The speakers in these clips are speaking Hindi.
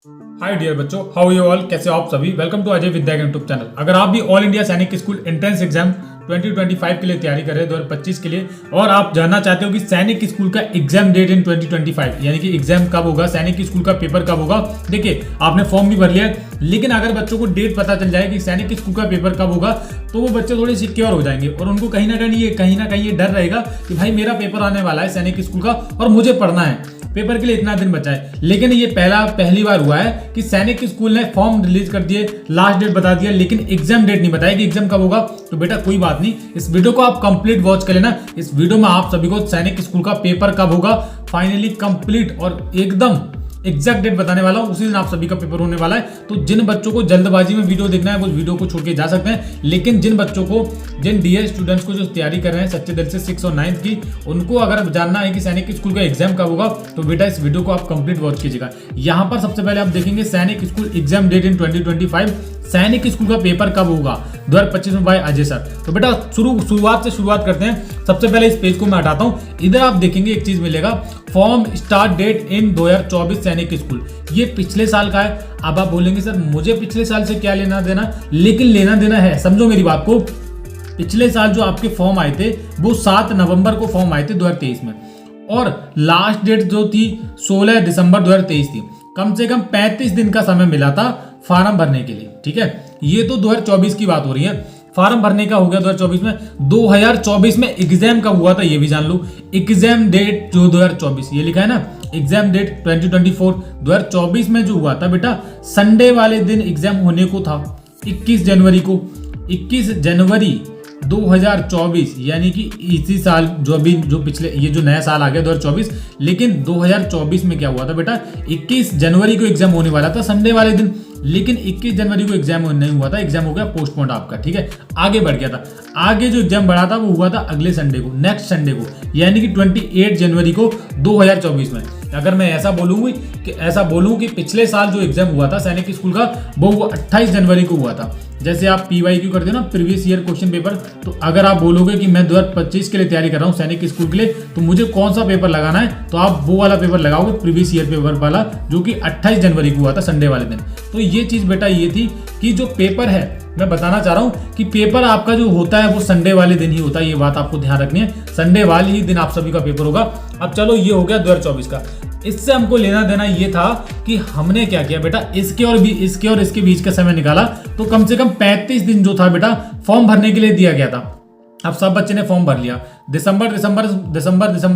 हाय डियर बच्चों, हाउ यू ऑल, कैसे हो आप सभी। Welcome to Ajay Vidya YouTube channel. अगर आप भी all India Sainik school entrance exam 2025 के लिए तैयारी कर रहे हैं 2025 के लिए, और आप जानना चाहते हो कि सैनिक स्कूल का एग्जाम डेट इन 2025 यानी कि एग्जाम कब होगा, सैनिक स्कूल का पेपर कब होगा। देखिए, आपने फॉर्म भी भर लिया, लेकिन अगर बच्चों को डेट पता चल जाए कि सैनिक स्कूल का पेपर कब होगा तो वो बच्चे थोड़े सिक्योर हो जाएंगे और उनको कहीं ना कहीं ये डर रहेगा कि भाई मेरा पेपर आने वाला है सैनिक स्कूल का और मुझे पढ़ना है, पेपर के लिए इतना दिन बचा है। लेकिन ये पहली बार हुआ है कि सैनिक स्कूल ने फॉर्म रिलीज कर दिए, लास्ट डेट बता दिया, लेकिन एग्जाम डेट नहीं बताया कि एग्जाम कब होगा। तो बेटा कोई बात नहीं, इस वीडियो को आप कंप्लीट वॉच कर लेना। इस वीडियो में आप सभी को सैनिक स्कूल का पेपर कब होगा फाइनली कंप्लीट और एकदम एग्जैक्ट डेट बताने वाला हूं। उसी दिन आप सभी का पेपर होने वाला है। तो जिन बच्चों को जल्दबाजी में वीडियो देखना है वो वीडियो को छोड़ के जा सकते हैं, लेकिन जिन डीएस स्टूडेंट्स को जो तैयारी कर रहे हैं सच्चे दिल से 6 और 9th की, उनको अगर जानना है कि सैनिक स्कूल का एग्जाम कब होगा तो बेटा इस वीडियो को आप कंप्लीट वॉच कीजिएगा। यहाँ पर सबसे पहले आप देखेंगे सैनिक स्कूल एग्जाम डेट इन 2025, सैनिक स्कूल का पेपर कब होगा 2025 में बाय अजय सर। तो बेटा शुरुआत करते हैं। सबसे पहले इस पेज को मैं हटाता हूं। इधर आप देखेंगे एक चीज मिलेगा, फॉर्म स्टार्ट डेट इन 2024 सैनिक स्कूल। ये पिछले साल का है। अब आप बोलेंगे सर मुझे पिछले साल से क्या लेना देना, लेकिन लेना देना है। समझो मेरी बात को, पिछले साल जो आपके फॉर्म आए थे वो 7 नवंबर को फॉर्म आए थे 2023 में, और लास्ट डेट जो थी 16 दिसंबर 2023 थी। कम से कम 35 दिन का समय मिला था फार्म भरने के लिए, ठीक है। ये तो 2024 की बात हो रही है, फार्म भरने का हो गया 2024 में। 2024 में एग्जाम कब हुआ था ये भी जान लो। एग्जाम डेट जो 2024 ये लिखा है ना, एग्जाम डेट 2024 2024 में जो हुआ था बेटा, संडे वाले दिन एग्जाम होने को था 21 जनवरी को। 21 जनवरी 2024 यानी कि इसी साल जो पिछले ये जो नया साल आ गया 2024, लेकिन 2024 में क्या हुआ था बेटा, 21 जनवरी को एग्जाम होने वाला था संडे वाले दिन, लेकिन 21 जनवरी को एग्जाम नहीं हुआ था, एग्जाम हो गया पोस्टपोन आपका, ठीक है, आगे बढ़ गया था। आगे जो एग्जाम बढ़ा था वो हुआ था अगले संडे को, नेक्स्ट संडे को, यानी कि 28 जनवरी को 2024 में। अगर मैं ऐसा बोलूं कि पिछले साल जो एग्जाम हुआ था सैनिक स्कूल का वो 28 जनवरी को हुआ था। जैसे आप PYQ करते हो ना, प्रीवियस ईयर क्वेश्चन पेपर, तो अगर आप बोलोगे कि मैं 2025 के लिए तैयारी कर रहा हूँ सैनिक स्कूल के लिए, तो मुझे कौन सा पेपर लगाना है, तो आप वो वाला पेपर लगाओगे, प्रीवियस ईयर पेपर वाला, जो कि 28 जनवरी को हुआ था संडे वाले दिन। तो ये चीज बेटा ये थी कि जो पेपर है, मैं बताना चाह रहा हूं कि पेपर आपका जो होता है वो संडे वाले दिन ही होता है। ये बात आपको ध्यान रखनी है, संडे वाले ही दिन आप सभी का पेपर होगा। अब चलो ये हो गया 2024 का। इससे हमको लेना देना ये था कि हमने क्या किया बेटा, इसके और इसके बीच का समय निकाला, तो कम से कम 35 दिन जो था बेटा फॉर्म भरने के लिए दिया गया था। अब सब बच्चे ने फॉर्म भर लिया, दिसंबर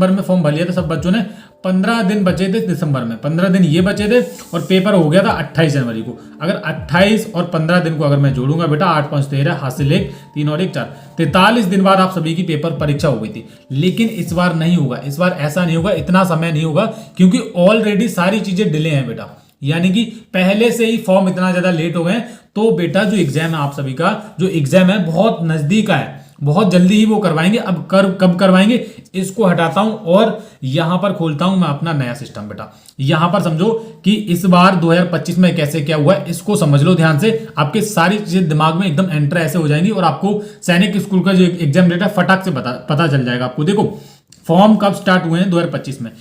में फॉर्म भर लिया था सब बच्चों ने। 15 दिन बचे थे दिसंबर में, 15 दिन ये बचे थे, और पेपर हो गया था 28 जनवरी को। अगर 28 और 15 दिन को अगर मैं जोड़ूंगा बेटा, 8 5 13, हासिल 1 3 और 1 4, 43 दिन बाद आप सभी की पेपर परीक्षा हो गई थी। लेकिन इस बार नहीं होगा, इस बार ऐसा नहीं होगा, इतना समय नहीं होगा, क्योंकि ऑलरेडी सारी चीजें डिले हैं बेटा, यानी कि पहले से ही फॉर्म इतना ज्यादा लेट हो गए। तो बेटा जो एग्जाम है आप सभी का, जो एग्जाम है बहुत नजदीक है, बहुत जल्दी ही वो करवाएंगे। अब कब करवाएंगे, इसको हटाता हूं और यहां पर खोलता हूं मैं अपना नया सिस्टम बेटा। यहां पर समझो कि इस बार 2025 में कैसे क्या हुआ है, इसको समझ लो ध्यान से। आपके सारी चीजें दिमाग में एकदम एंटर ऐसे हो जाएंगी और आपको सैनिक स्कूल का जो एग्जाम डेट है फटाक से पता चल जाएगा आपको। देखो फॉर्म कब स्टार्ट हुए हैं 2025 में,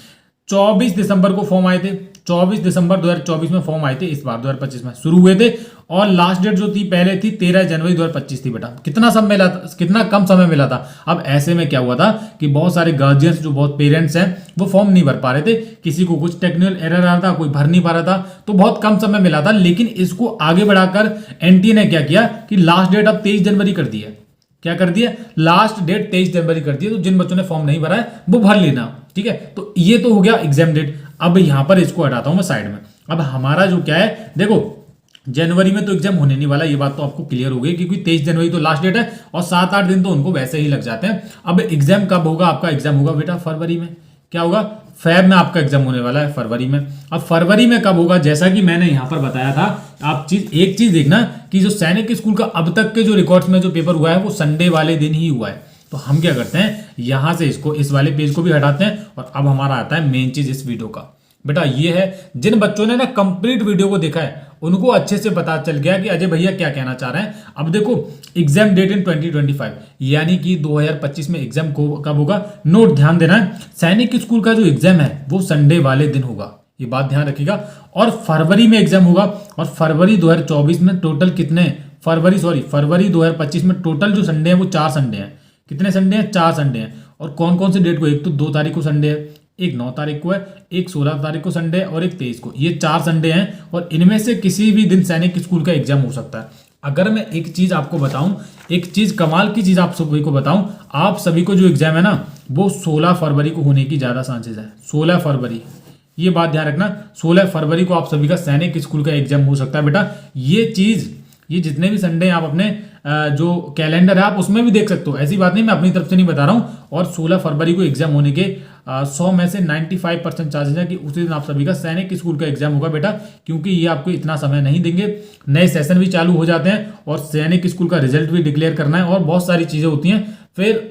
24 दिसंबर को फॉर्म आए थे, 24 दिसंबर 2024 में फॉर्म आए थे, इस बार 2025 में शुरू हुए थे। और लास्ट डेट जो थी पहले थी 13 जनवरी 2025 थी बेटा। कितना कम समय मिला था। अब ऐसे में क्या हुआ था कि बहुत सारे गार्जियंस, जो बहुत पेरेंट्स हैं, वो फॉर्म नहीं भर पा रहे थे, किसी को कुछ टेक्निकल एरर आ रहा था, कोई भर नहीं पा रहा था, तो बहुत कम समय मिला था। लेकिन इसको आगे बढ़ाकर NTA ने क्या किया कि लास्ट डेट अब 23 जनवरी कर दी है। क्या कर दिया, लास्ट डेट 23 जनवरी कर दिया। तो जिन बच्चों ने फॉर्म नहीं भरा है वो भर लेना, ठीक है। तो ये तो हो गया एग्जाम डेट। अब यहां पर इसको हटाता हूं मैं साइड में। अब हमारा जो क्या है, देखो जनवरी में तो एग्जाम होने नहीं वाला, ये बात तो आपको क्लियर हो गई, क्योंकि 23 जनवरी तो लास्ट डेट है और 7-8 दिन तो उनको वैसे ही लग जाते हैं। अब एग्जाम कब होगा, आपका एग्जाम होगा बेटा फरवरी में। क्या होगा, फेब में आपका एग्जाम होने वाला है, फरवरी में। अब फरवरी में कब होगा, जैसा कि मैंने यहां पर बताया था, आप एक चीज देखना कि जो सैनिक स्कूल का अब तक के जो रिकॉर्ड्स में जो पेपर हुआ है वो संडे वाले दिन ही हुआ है। तो हम क्या करते हैं, यहां से इस वाले पेज को भी हटाते हैं, और अब हमारा आता है मेन चीज इस वीडियो का। बेटा ये है, जिन बच्चों ने ना कंप्लीट वीडियो को देखा है उनको अच्छे से पता चल गया कि अजय भैया क्या कहना चाह रहे हैं। अब देखो एग्जाम डेट इन 2025 यानी कि 2025 में एग्जाम कब होगा, नोट ध्यान देना है। सैनिक स्कूल का जो एग्जाम है वो संडे वाले दिन होगा, ये बात ध्यान रखिएगा। और फरवरी में एग्जाम होगा, और फरवरी 2024 में टोटल कितने, फरवरी 2025 में टोटल जो संडे हैं वो 4 संडे हैं। कितने संडे हैं? 4 संडे हैं। और कौन कौन से डेट को? एक तो 2 तारीख को संडे है, एक 9 तारीख को है, एक 16 तारीख को संडे है और एक 23 को। ये 4 संडे हैं और इनमें से किसी भी दिन सैनिक स्कूल का एग्जाम हो सकता है। अगर मैं एक चीज आपको बताऊं, एक चीज कमाल की चीज आप सभी को बताऊं, आप सभी को जो एग्जाम है ना वो 16 फरवरी को होने की ज्यादा चांसेस है। 16 फरवरी, ये बात ध्यान रखना, 16 फरवरी को आप सभी का सैनिक स्कूल का एग्जाम हो सकता है बेटा। ये चीज, ये जितने भी संडे आप अपने जो कैलेंडर है आप उसमें भी देख सकते हो, ऐसी बात नहीं, मैं अपनी तरफ से नहीं बता रहा हूँ। और 16 फरवरी को एग्जाम होने के 100 में से 95% चांसेस है कि उसी दिन आप सभी का सैनिक स्कूल का एग्जाम होगा बेटा, क्योंकि ये आपको इतना समय नहीं देंगे। नए सेशन भी चालू हो जाते हैं और सैनिक स्कूल का रिजल्ट भी डिक्लेयर करना है और बहुत सारी चीज़ें होती हैं, फिर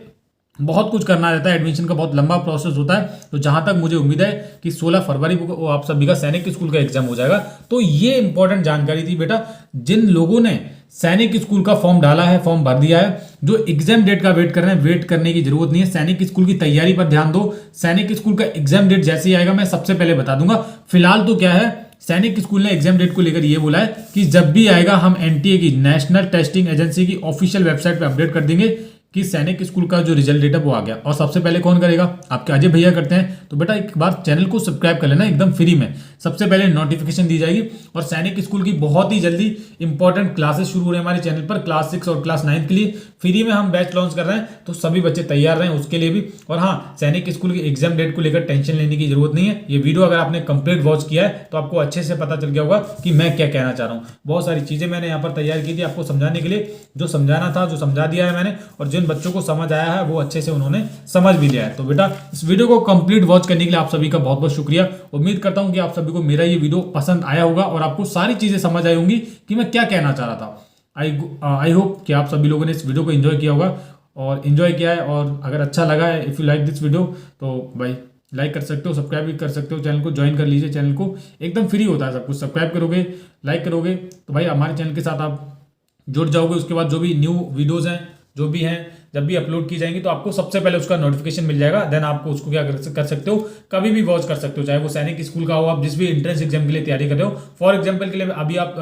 बहुत कुछ करना रहता है, एडमिशन का बहुत लंबा प्रोसेस होता है। तो जहां तक मुझे उम्मीद है कि 16 फरवरी को आप सभी का सैनिक स्कूल का एग्जाम हो जाएगा। तो ये इंपॉर्टेंट जानकारी थी बेटा, जिन लोगों ने सैनिक स्कूल का फॉर्म डाला है, फॉर्म भर दिया है, जो एग्जाम डेट का वेट कर रहे हैं, वेट करने की जरूरत नहीं है। सैनिक स्कूल की तैयारी पर ध्यान दो। सैनिक स्कूल का एग्जाम डेट जैसे ही आएगा मैं सबसे पहले बता दूंगा। फिलहाल तो क्या है, सैनिक स्कूल ने एग्जाम डेट को लेकर ये बोला है कि जब भी आएगा हम एनटीए की, नेशनल टेस्टिंग एजेंसी की ऑफिशियल वेबसाइट पे अपडेट कर देंगे कि सैनिक स्कूल का जो रिजल्ट डेट है वो आ गया। और सबसे पहले कौन करेगा? आपके अजय भैया करते हैं। तो बेटा एक बार चैनल को सब्सक्राइब कर लेना एकदम फ्री में, सबसे पहले नोटिफिकेशन दी जाएगी। और सैनिक स्कूल की बहुत ही जल्दी इंपॉर्टेंट क्लासेस शुरू हो रहे हैं हमारे चैनल पर, क्लास 6 और क्लास 9 के लिए फ्री में हम बैच लॉन्च कर रहे हैं, तो सभी बच्चे तैयार रहें उसके लिए भी। और हाँ, सैनिक स्कूल की एग्जाम डेट को लेकर टेंशन लेने की जरूरत नहीं है। ये वीडियो अगर आपने कंप्लीट वॉच किया है तो आपको अच्छे से पता चल गया होगा कि मैं क्या कहना चाह रहा हूँ। बहुत सारी चीजें मैंने यहाँ पर तैयार की थी आपको समझाने के लिए, जो समझाना था जो समझा दिया है मैंने, और जिन बच्चों को समझ आया है वो अच्छे से उन्होंने समझ भी लिया है। तो बेटा इस वीडियो को कंप्लीट वॉच करने के लिए आप सभी का बहुत बहुत शुक्रिया। उम्मीद करता हूं कि आप सभी को मेरा ये वीडियो पसंद आया होगा और आपको सारी चीजें समझ आई होंगी कि मैं क्या कहना चाह रहा था। आई होप कि आप सभी लोगों ने इस वीडियो को एंजॉय किया होगा और एंजॉय किया है। और अगर अच्छा लगा है, if you like this video, तो भाई लाइक कर सकते हो, सब्सक्राइब भी कर सकते हो, चैनल को ज्वाइन कर लीजिए। चैनल को एकदम फ्री होता है सब कुछ, सब्सक्राइब करोगे, लाइक करोगे तो भाई हमारे चैनल के साथ आप जुड़ जाओगे। उसके बाद जो भी न्यू वीडियोस हैं, जो भी हैं, जब भी अपलोड की जाएंगी तो आपको सबसे पहले उसका नोटिफिकेशन मिल जाएगा। देन आपको उसको क्या कर सकते हो, कभी भी वॉच कर सकते हो, चाहे वो सैनिक स्कूल का हो, आप जिस भी एंट्रेंस एग्जाम के लिए तैयारी कर रहे हो। फॉर एग्जांपल के लिए अभी आप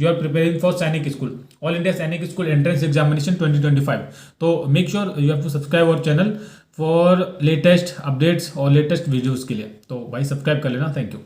you are preparing for Sainik school, all India Sainik school entrance examination 2025। तो make sure you have to subscribe our channel for latest updates और लेटेस्ट वीडियोज के लिए। तो भाई सब्सक्राइब कर लेना। Thank you.